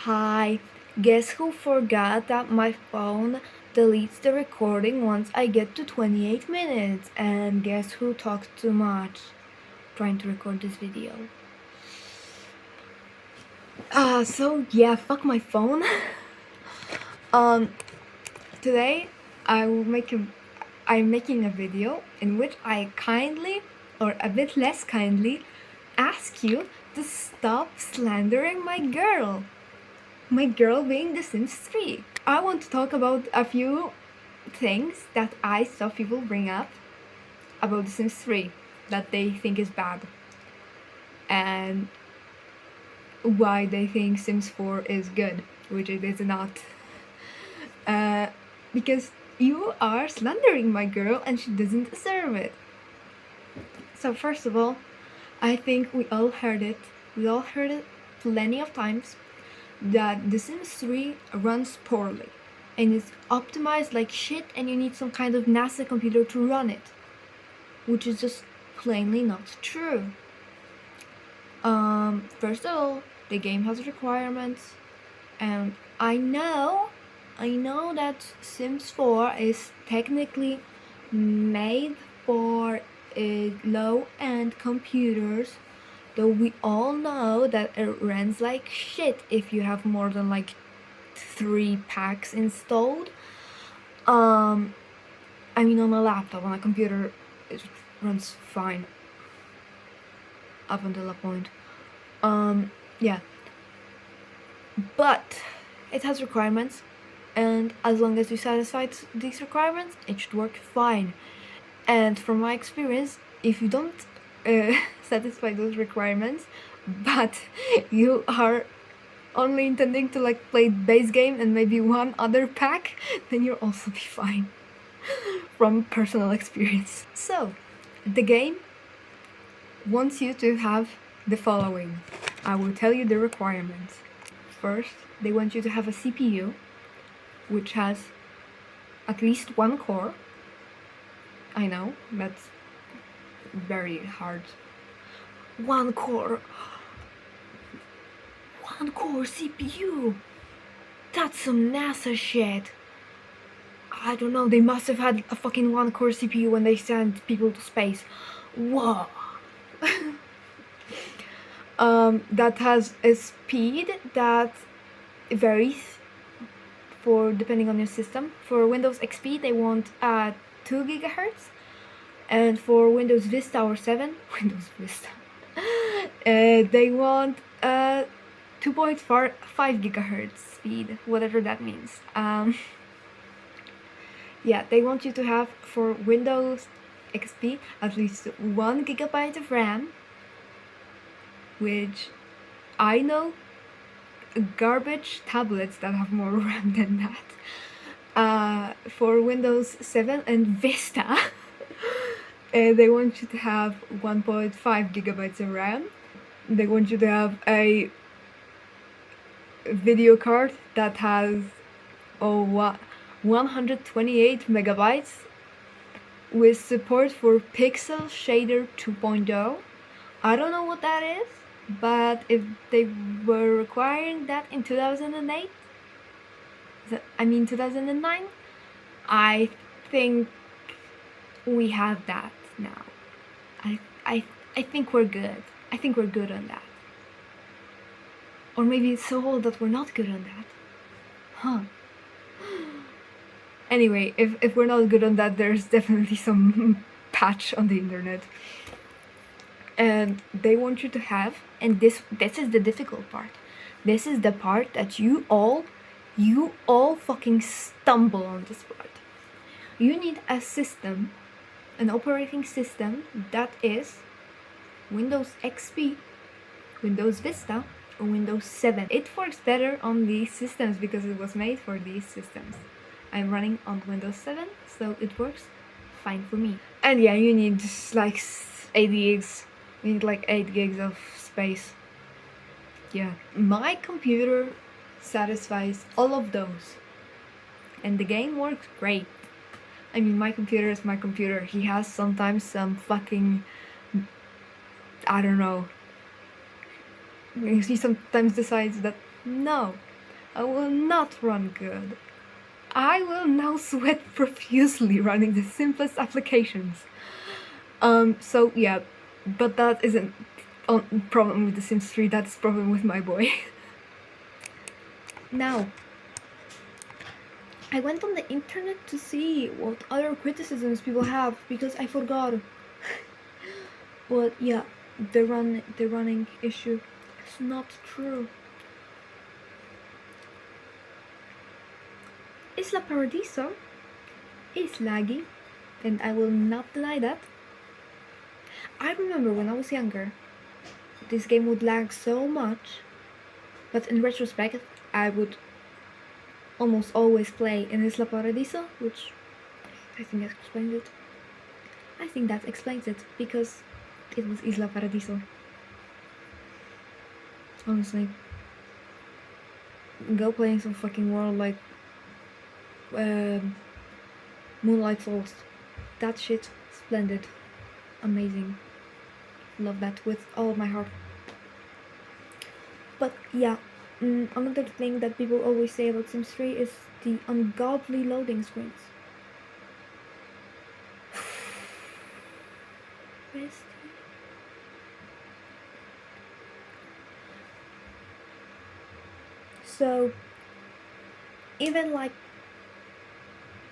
Hi, guess who forgot that my phone deletes the recording once I get to 28 minutes? And guess who talks too much trying to record this video? So yeah, fuck my phone. Today I'm making a video in which I kindly, or a bit less kindly, ask you to stop slandering my girl. My girl being The Sims 3. I want to talk about a few things that I saw people bring up about The Sims 3 that they think is bad, and why they think Sims 4 is good, which it is not. Because you are slandering my girl and she doesn't deserve it. So first of all, I think we all heard it plenty of times that The Sims 3 runs poorly and is optimized like shit, and you need some kind of NASA computer to run it, which is just plainly not true. First of all, the game has requirements, and I know that Sims 4 is technically made for low-end computers, though we all know that it runs like shit if you have more than like 3 packs installed. I mean, on a laptop, on a computer, it runs fine up until a point. Yeah. But it has requirements, and as long as you satisfy these requirements, it should work fine. And from my experience, if you don't satisfy those requirements, but you are only intending to like play base game and maybe one other pack, then you'll also be fine. From personal experience. So, the game wants you to have the following. I will tell you the requirements. First, they want you to have a CPU which has at least one core. I know, that's very hard. One core CPU! That's some NASA shit! I don't know, they must have had a fucking one-core CPU when they sent people to space. Whoa! That has a speed that varies for depending on your system. For Windows XP, they want 2 gigahertz, and for Windows Vista or 7, Windows Vista, they want 2.5 gigahertz speed, whatever that means. Yeah, they want you to have for Windows XP at least 1 gigabyte of RAM, which I know garbage tablets that have more RAM than that. For Windows 7 and Vista, they want you to have 1.5 gigabytes of RAM. They want you to have a video card that has 128 megabytes with support for Pixel Shader 2.0. I don't know what that is, but if they were requiring that in 2008, 2009, I think we have that now. I think we're good. I think we're good on that. Or maybe it's so old that we're not good on that. Huh. Anyway, if we're not good on that, there's definitely some patch on the internet. And they want you to have, and this is the difficult part. This is the part that you all fucking stumble on this part. You need a system, an operating system that is Windows XP, Windows Vista, or Windows 7. It works better on these systems because it was made for these systems. I'm running on Windows 7, so it works fine for me. And yeah, you need like 8 gigs. You need like 8 gigs of space. Yeah. My computer satisfies all of those. And the game works great. I mean, my computer is my computer. He has sometimes some fucking... I don't know. He sometimes decides that, no, I will not run good. I will now sweat profusely running the simplest applications. So yeah, but that isn't a problem with The Sims 3, that's problem with my boy. Now, I went on the internet to see what other criticisms people have because I forgot. But yeah, the running issue is not true. Isla Paradiso is laggy, and I will not deny that. I remember when I was younger, this game would lag so much, but in retrospect, I would almost always play in Isla Paradiso, which I think that explains it. I think that explains it, because it was Isla Paradiso. Honestly. Go play in some fucking world like Moonlight Falls. That shit, splendid. Amazing. Love that with all of my heart. But yeah, another thing that people always say about Sims 3 is the ungodly loading screens. So even like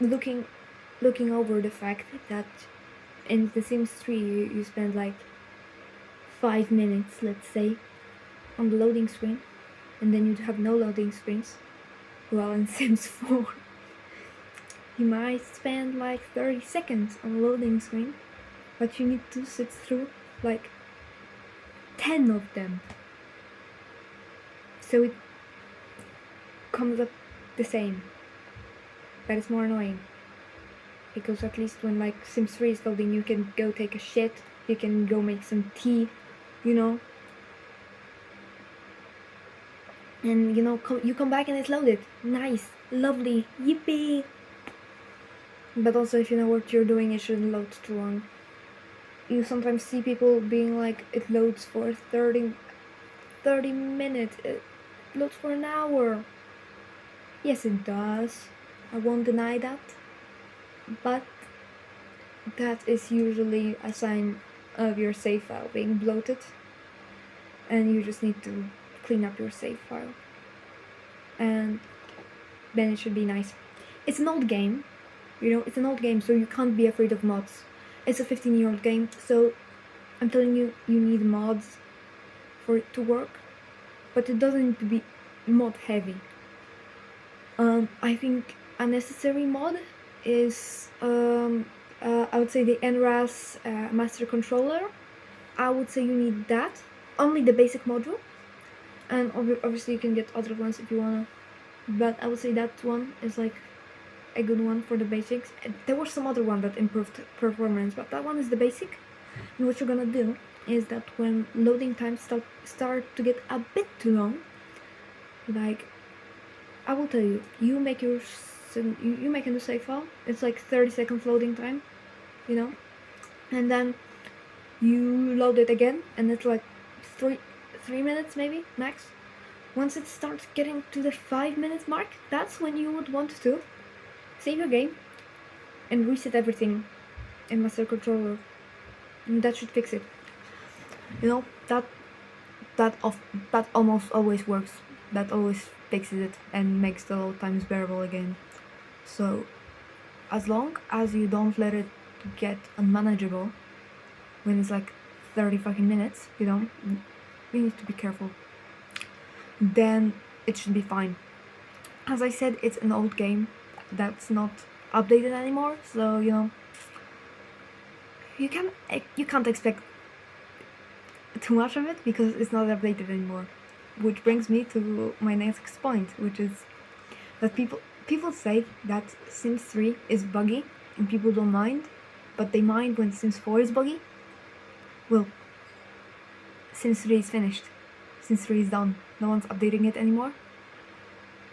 looking over the fact that in The Sims 3 you spend like 5 minutes, let's say, on the loading screen, and then you'd have no loading screens. Well, in Sims 4 you might spend like 30 seconds on a loading screen, but you need to sit through like 10 of them. So it comes up the same, but it's more annoying. Because at least when like Sims 3 is loading, you can go take a shit, you can go make some tea, you know. And you know, you come back and it's loaded. Nice, lovely, yippee. But also, if you know what you're doing, it shouldn't load too long. You sometimes see people being like, it loads for 30 minutes, it loads for an hour. Yes, it does. I won't deny that. But that is usually a sign of your save file being bloated, and you just need to clean up your save file, and then it should be nice. It's an old game, you know, it's an old game, so you can't be afraid of mods. It's a 15-year-old game, so I'm telling you, you need mods for it to work, but it doesn't need to be mod heavy. I think a necessary mod is I would say the NRAS Master Controller. I would say you need that, only the basic module, and obviously you can get other ones if you wanna, but I would say that one is like a good one for the basics. There was some other one that improved performance, but that one is the basic. And what you're gonna do is that when loading times start to get a bit too long, like I will tell you, you make a new save file. It's like 30 seconds loading time, you know, and then you load it again, and it's like 3 minutes maybe max. Once it starts getting to the 5 minutes mark, that's when you would want to save your game and reset everything in Master Controller, and that should fix it. You know, that almost always works. That always fixes it and makes the load times bearable again. So as long as you don't let it get unmanageable when it's like 30 fucking minutes, you know, you need to be careful, then it should be fine. As I said, it's an old game that's not updated anymore, so you know, you can't expect too much of it because it's not updated anymore. Which brings me to my next point, which is that people say that Sims 3 is buggy and people don't mind, but they mind when Sims 4 is buggy. Well, Sims 3 is finished. Sims 3 is done. No one's updating it anymore.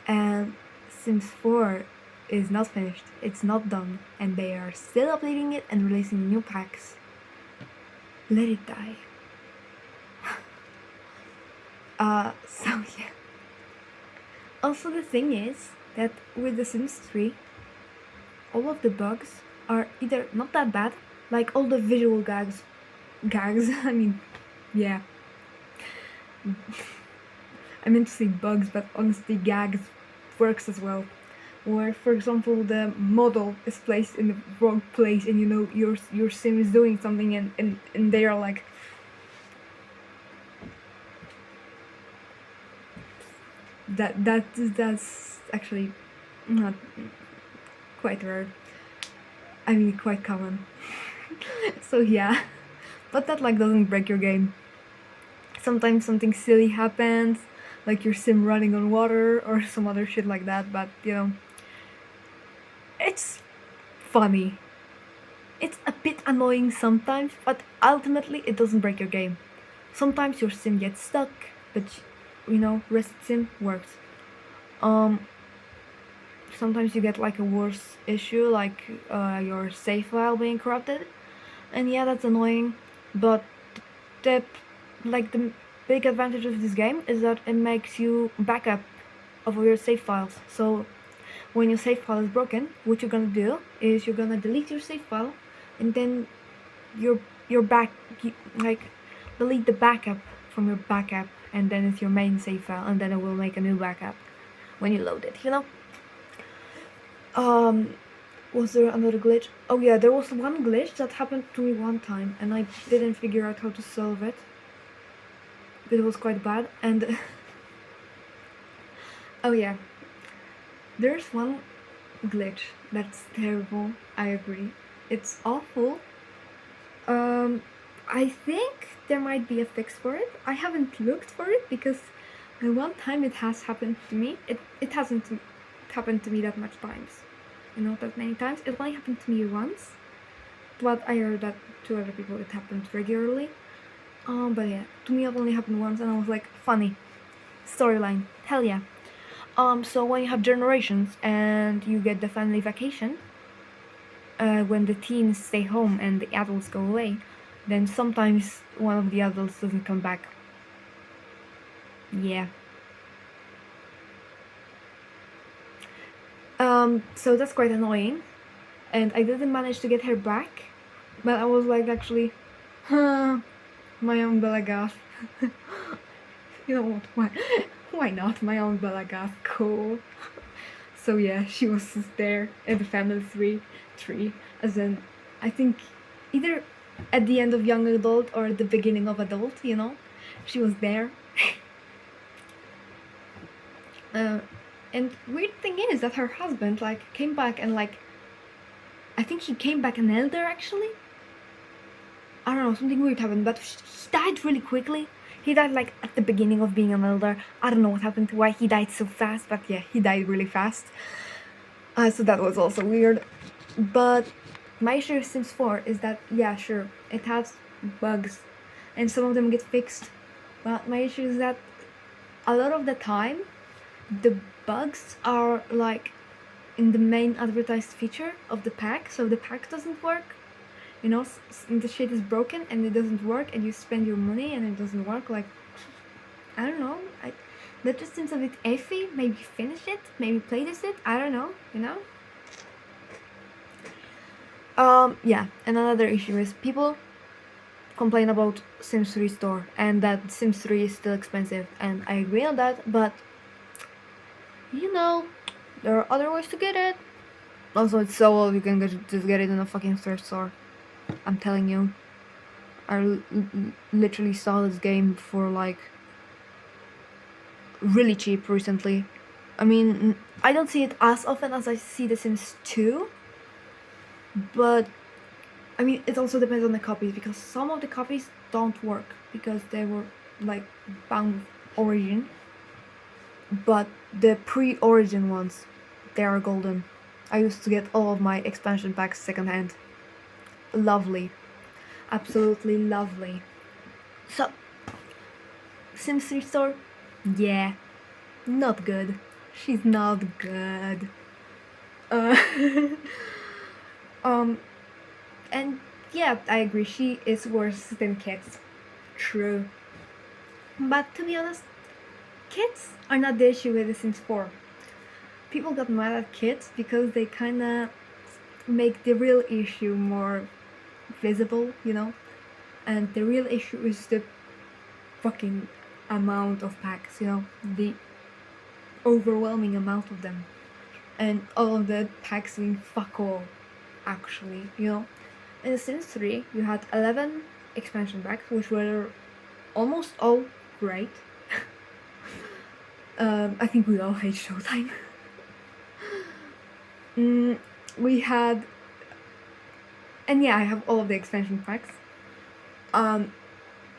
And Sims 4 is not finished. It's not done. And they are still updating it and releasing new packs. Let it die. So yeah. Also, the thing is that with The Sims 3, all of the bugs are either not that bad, like all the visual gags, I mean, yeah. I meant to say bugs, but honestly, gags works as well. Where, for example, the model is placed in the wrong place, and you know your sim is doing something, and they are like, that's actually not quite rare. I mean, quite common. So yeah, but that like doesn't break your game. Sometimes something silly happens, like your sim running on water or some other shit like that. But you know, it's funny. It's a bit annoying sometimes, but ultimately it doesn't break your game. Sometimes your sim gets stuck, but you know, rest sim works. Um, Sometimes you get like a worse issue, like your save file being corrupted, and yeah, that's annoying. But the the big advantage of this game is that it makes you backup of your save files. So when your save file is broken, what you're gonna do is you're gonna delete your save file, and then your back like delete the backup from your backup, and then it's your main save file, and then it will make a new backup when you load it. You know. Was there another glitch? Oh yeah, there was one glitch that happened to me one time, and I didn't figure out how to solve it. It was quite bad, and oh yeah, there's one glitch that's terrible. I agree, it's awful. I think there might be a fix for it. I haven't looked for it because the one time it has happened to me, it hasn't happened to me that much times. You know, that many times. It only happened to me once, but I heard that to other people it happens regularly. But yeah, to me it only happened once, and I was like, funny storyline, hell yeah. So when you have generations and you get the family vacation, when the teens stay home and the adults go away, then sometimes one of the adults doesn't come back. Yeah. So that's quite annoying, and I didn't manage to get her back, but I was like, actually, huh, my own Belagath. You know what? Why not? My own Belagath, cool. So yeah, she was there at the family tree, as in, I think, either at the end of young adult or at the beginning of adult. You know, she was there. And weird thing is that her husband like came back and like, I think he came back an elder actually. I don't know, something weird happened, but he died really quickly. He died like at the beginning of being an elder. I don't know what happened, why he died so fast, but yeah, he died really fast. So that was also weird. But my issue with Sims 4 is that, yeah, sure, it has bugs, and some of them get fixed. But my issue is that a lot of the time, the bugs are like in the main advertised feature of the pack, so the pack doesn't work. You know, the shit is broken and it doesn't work, and you spend your money and it doesn't work. Like, I don't know. That just seems a bit iffy. Maybe finish it. Maybe play this it. I don't know. You know. Yeah. And another issue is people complain about Sims 3 store and that Sims 3 is still expensive, and I agree on that. But you know, there are other ways to get it. Also, it's so old. You can just get it in a fucking thrift store. I'm telling you. I literally saw this game for like really cheap recently. I mean, I don't see it as often as I see The Sims 2, but I mean, it also depends on the copies, because some of the copies don't work because they were like bound Origin, but the pre-Origin ones, they are golden. I used to get all of my expansion packs secondhand. Lovely. Absolutely lovely. So, Sims 3 store? Yeah. Not good. She's not good. Uh, um, and yeah, I agree. She is worse than kids. True. But to be honest, kids are not the issue with The Sims 4. People got mad at kids because they kinda make the real issue more visible, you know? And the real issue is the fucking amount of packs, you know? The overwhelming amount of them. And all of the packs doing fuck all, actually, you know? In The Sims 3, you had 11 expansion packs, which were almost all great. I think we all hate Showtime. We had, and yeah, I have all of the expansion packs.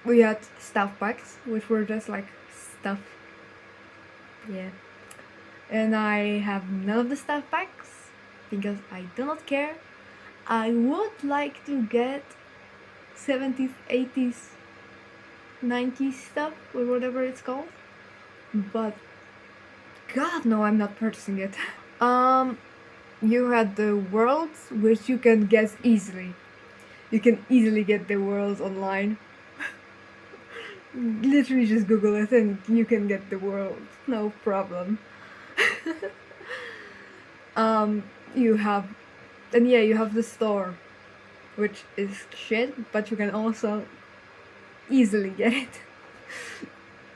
We had stuff packs, which were just like stuff. Yeah. And I have none of the stuff packs because I do not care. I would like to get 70s, 80s, 90s stuff or whatever it's called, but God no, I'm not purchasing it. You had the worlds, which you can guess easily. You can easily get the worlds online. Literally just Google it and you can get the worlds, no problem. You have the store, which is shit, but you can also easily get it.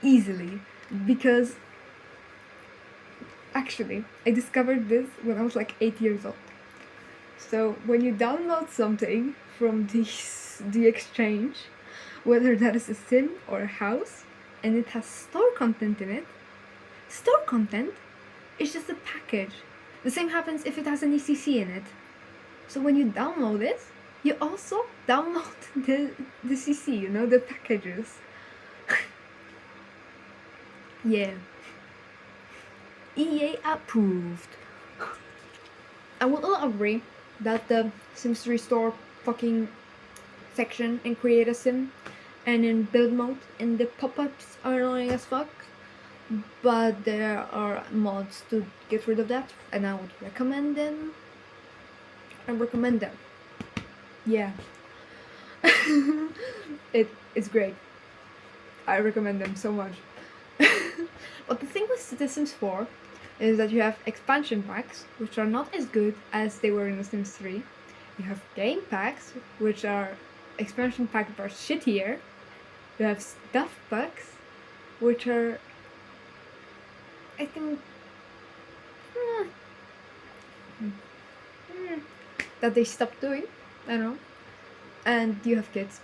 Easily. Because actually, I discovered this when I was like 8 years old. So when you download something from the exchange, whether that is a sim or a house, and it has store content in it, store content is just a package. The same happens if it has an ECC in it. So when you download it, you also download the CC, you know, the packages. Yeah. EA approved. I will not agree that the Sims 3 store fucking section in Create a Sim and in build mode and the pop-ups are annoying as fuck, but there are mods to get rid of that, and I would recommend them. Yeah. It's great. I recommend them so much. But the thing with The Sims 4 is that you have expansion packs, which are not as good as they were in The Sims 3. You have game packs, which are expansion packs that are shittier. You have stuff packs, which are, I think, that they stopped doing. I don't know. And you have kids.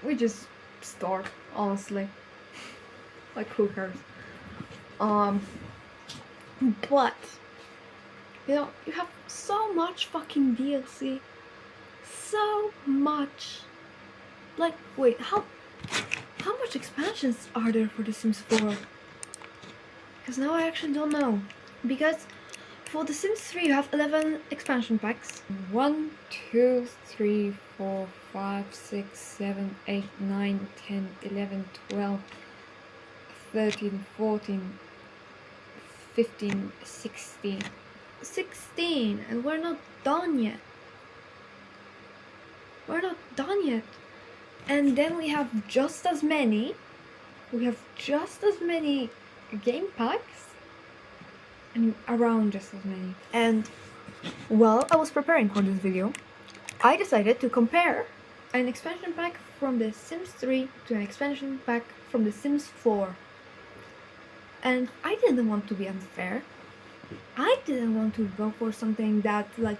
We just store, honestly. Like, who cares? But you know, you have so much fucking DLC. So much. Like, wait, how much expansions are there for The Sims 4? Because now I actually don't know. Because for The Sims 3 you have 11 expansion packs. 1, 2, 3, 4, 5, 6, 7, 8, 9, 10, 11, 12, 13, 14, 15, 16. 16! And we're not done yet. And then we have just as many. Game packs. And around just as many. And while I was preparing for this video, I decided to compare an expansion pack from The Sims 3 to an expansion pack from The Sims 4. And I didn't want to be unfair. I didn't want to go for something that like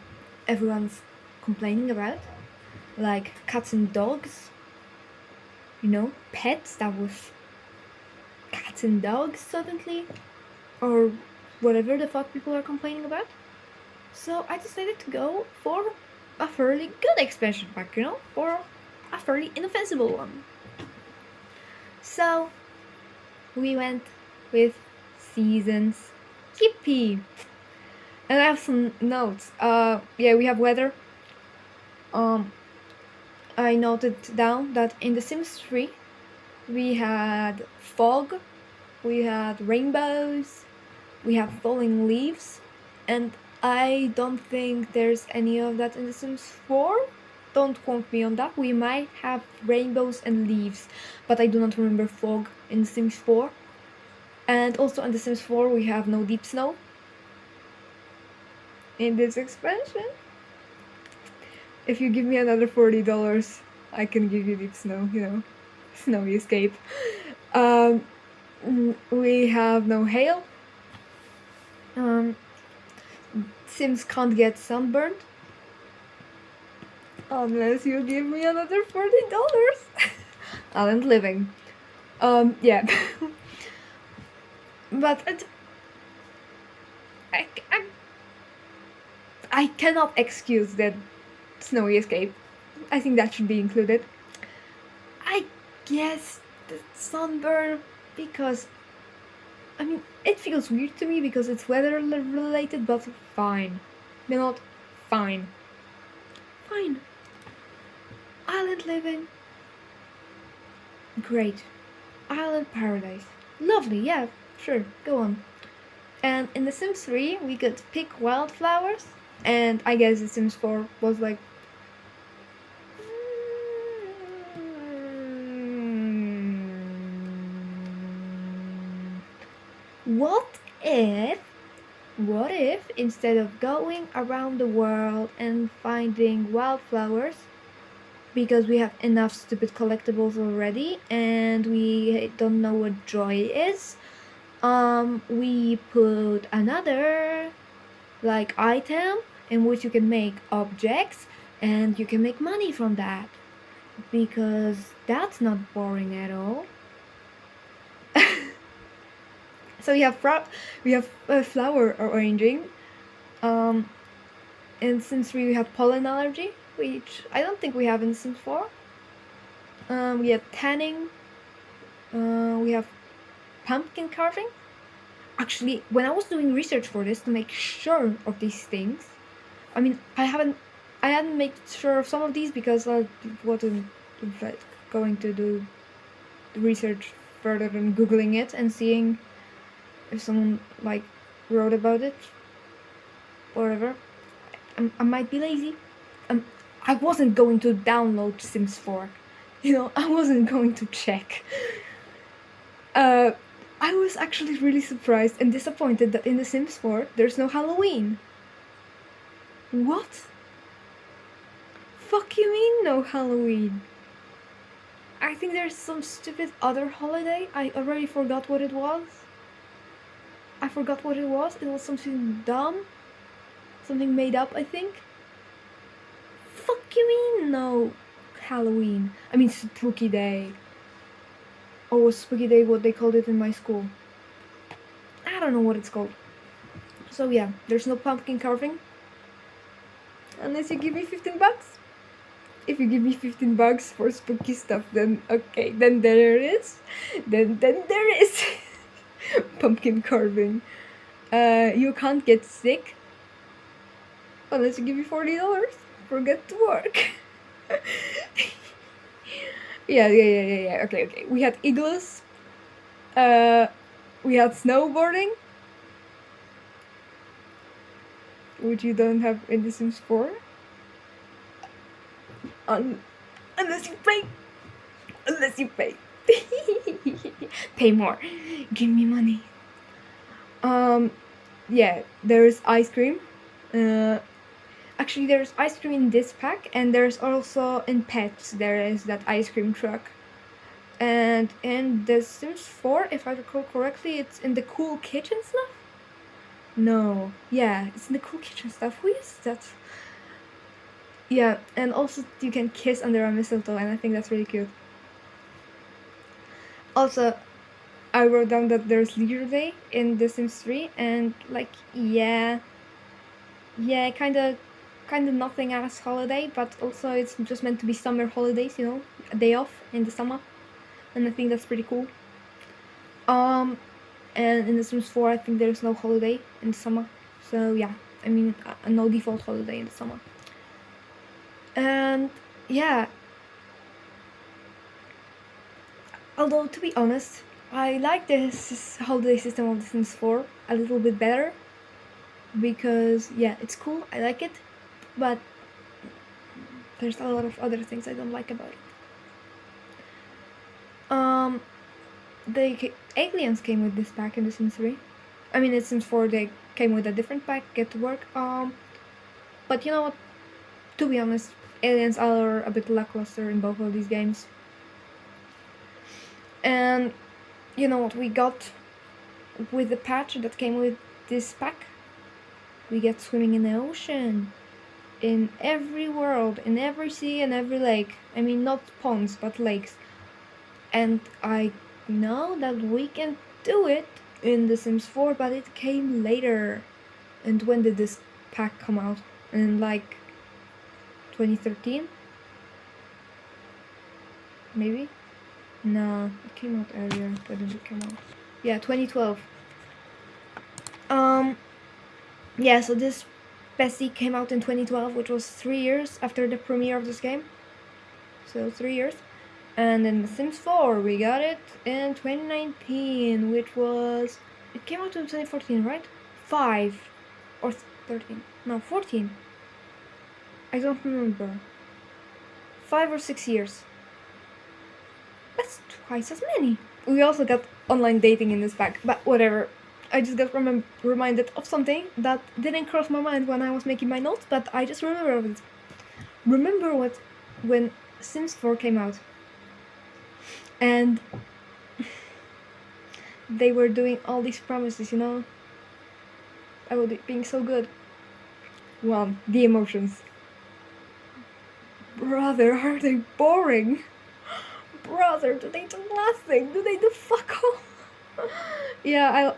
everyone's complaining about, like cats and dogs. You know, pets that was cats and dogs suddenly, or whatever the fuck people are complaining about. So I decided to go for a fairly good expansion pack, you know, or a fairly inoffensive one. So we went with seasons. Yippee! And I have some notes. Yeah, we have weather. I noted down that in The Sims 3 we had fog, we had rainbows, we have falling leaves, and I don't think there's any of that in The Sims 4. Don't quote me on that. We might have rainbows and leaves, but I do not remember fog in The Sims 4. And also in The Sims 4 we have no deep snow in this expansion. If you give me another $40, I can give you deep snow, snowy escape. We have no hail. Sims can't get sunburned unless you give me another $40. Island living. Yeah. But I cannot excuse that snowy escape. I think that should be included. I guess the sunburn, because I mean it feels weird to me because it's weather related, but fine. Not fine. Fine. Island living. Great. Island paradise. Lovely, yeah, sure, go on. And in The Sims 3 we could pick wildflowers, and I guess The Sims 4 was like what if instead of going around the world and finding wildflowers, because we have enough stupid collectibles already and we don't know what joy is, we put another like item in which you can make objects and you can make money from that, because that's not boring at all. So we have flower arranging, and Sims 3 we have pollen allergy, which I don't think we have in Sims 4. We have tanning. We have pumpkin carving. Actually, when I was doing research for this to make sure of these things, I mean, I hadn't made sure of some of these because I wasn't going to do research further than googling it and seeing if someone like wrote about it or whatever. I might be lazy. I wasn't going to download Sims 4. I wasn't going to check. I was actually really surprised and disappointed that in The Sims 4 there's no Halloween. What? Fuck you mean no Halloween? I think there's some stupid other holiday. I already forgot what it was. It was something dumb. Something made up, I think. Fuck you mean no Halloween? I mean Spooky Day. Or was Spooky Day what they called it in my school? I don't know what it's called. So yeah, there's no pumpkin carving. Unless you give me $15. If you give me $15 for spooky stuff, then okay, then there it is. Then there is pumpkin carving. You can't get sick unless you give me $40. Forget to work. Yeah. Okay. We had igloos. We had snowboarding, which you don't have in The Sims 4. Unless you pay. Pay more. Give me money. Yeah, there's ice cream. Actually, there's ice cream in this pack, and there's also in Pets, there is that ice cream truck. And in The Sims 4, if I recall correctly, it's in the cool kitchen stuff? No. Yeah, it's in the cool kitchen stuff. Who is that? Yeah, and also you can kiss under a mistletoe, and I think that's really cute. Also, I wrote down that there's Leisure Day in The Sims 3, and yeah, kind of nothing ass holiday, but also it's just meant to be summer holidays, a day off in the summer, and I think that's pretty cool. And in The Sims 4, I think there's no holiday in the summer, so yeah, I mean, no default holiday in the summer. And yeah, although to be honest, I like this holiday system of The Sims 4 a little bit better, because yeah, it's cool, I like it, but there's a lot of other things I don't like about it. Aliens came with this pack in The Sims 3. I mean, in Sims 4 they came with a different pack, Get to Work. But you know what? To be honest, aliens are a bit lackluster in both of these games. And you know what we got with the patch that came with this pack? We get swimming in the ocean. In every world, in every sea and every lake. I mean, not ponds, but lakes. And I know that we can do it in The Sims 4, but it came later. And when did this pack come out? In like 2013? Maybe? No, it came out earlier. When did it come out? Yeah, 2012. Yeah, so this Bessie came out in 2012, which was 3 years after the premiere of this game. So 3 years. And in The Sims 4, we got it in 2019, which was... It came out in 2014, right? 5 or 13. No, 14. I don't remember. 5 or 6 years. That's twice as many. We also got online dating in this pack, but whatever. I just got reminded of something that didn't cross my mind when I was making my notes, but I just remember of it. Remember when Sims 4 came out, and they were doing all these promises, you know, about it being so good. Well, the emotions. Brother, are they boring? Brother, do they do nothing? Do they do fuck all? Yeah,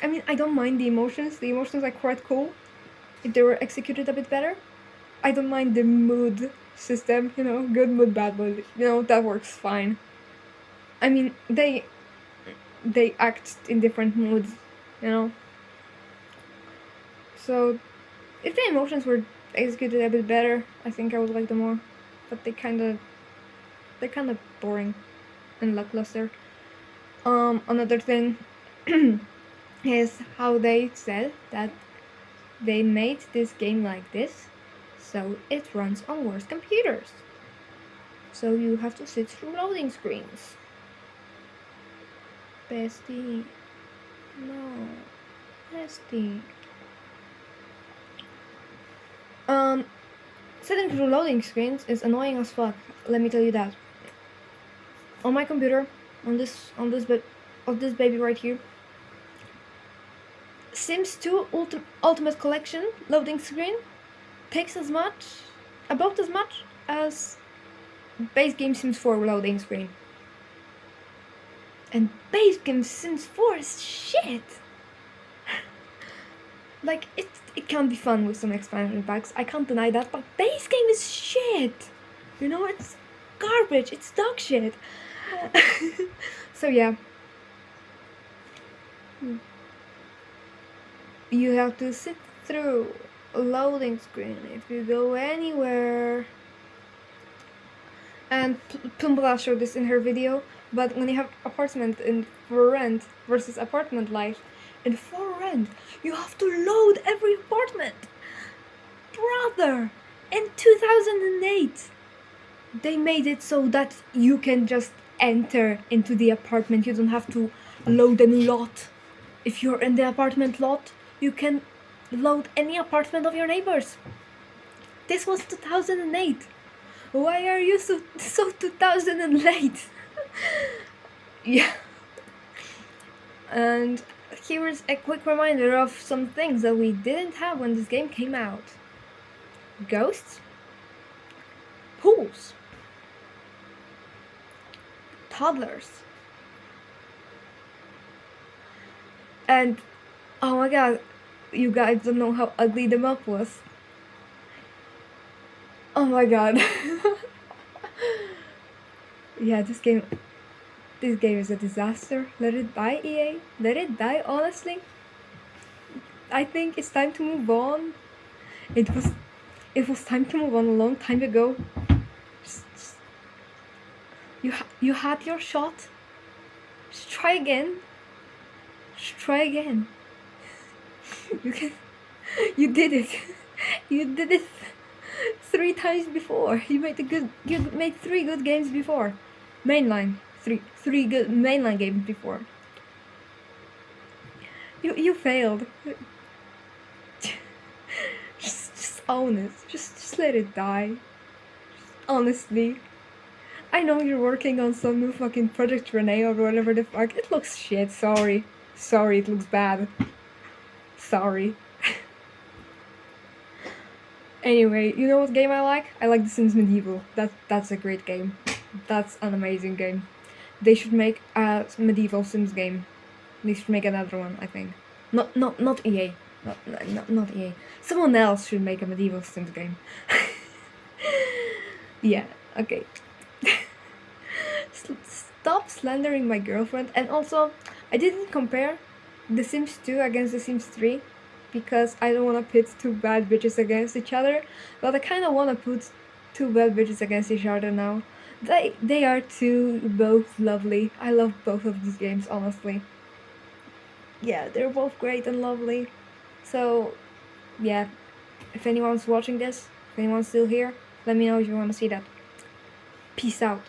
I mean, I don't mind the emotions. The emotions are quite cool if they were executed a bit better. I don't mind the mood system, you know, good mood, bad mood. You know, that works fine. I mean, they act in different moods, you know. So, if the emotions were executed a bit better, I think I would like them more. But they're kind of boring and lackluster. Another thing is how they said that they made this game like this so it runs on worse computers. So you have to sit through loading screens. Bestie. No. Bestie. Sitting through loading screens is annoying as fuck, let me tell you that. On my computer, on this baby right here, Sims 2 Ultimate Collection loading screen takes about as much as base game Sims 4 loading screen. And base game Sims 4 is shit! Like, it can be fun with some expansion packs, I can't deny that, but base game is shit! You know, it's garbage, it's dog shit! So yeah. You have to sit through a loading screen if you go anywhere. And Plumbla showed this in her video, but when you have apartment in for rent versus apartment life, in for rent, you have to load every apartment. Brother, in 2008, they made it so that you can just enter into the apartment. You don't have to load any lot. If you're in the apartment lot, you can load any apartment of your neighbors. This was 2008. Why are you so 2000 and late? Yeah. And here's a quick reminder of some things that we didn't have when this game came out. Ghosts. Pools. Toddlers. And oh my god, you guys don't know how ugly the map was. Oh my god. Yeah, this game is a disaster. Let it die, EA. Let it die, honestly. I think it's time to move on. It was time to move on a long time ago. You had your shot. Just try again. Just try again. You did it. You did it 3 times before. You made 3 good games before. Mainline. three good mainline games before. You failed. just own it. Just let it die. Honestly. I know you're working on some new fucking Project Renee or whatever the fuck. It looks shit, sorry. Sorry, it looks bad. Sorry. Anyway, you know what game I like? I like The Sims Medieval. That's a great game. That's an amazing game. They should make a medieval Sims game. They should make another one, I think. Not EA. Not EA. Someone else should make a medieval Sims game. Yeah, okay. Stop slandering my girlfriend. And also, I didn't compare The Sims 2 against The Sims 3 because I don't want to pit two bad bitches against each other, but I kind of want to put two bad bitches against each other now. They are two both lovely. I love both of these games, honestly. Yeah, they're both great and lovely. So, yeah, if anyone's watching this, if anyone's still here, let me know if you want to see that. Peace out.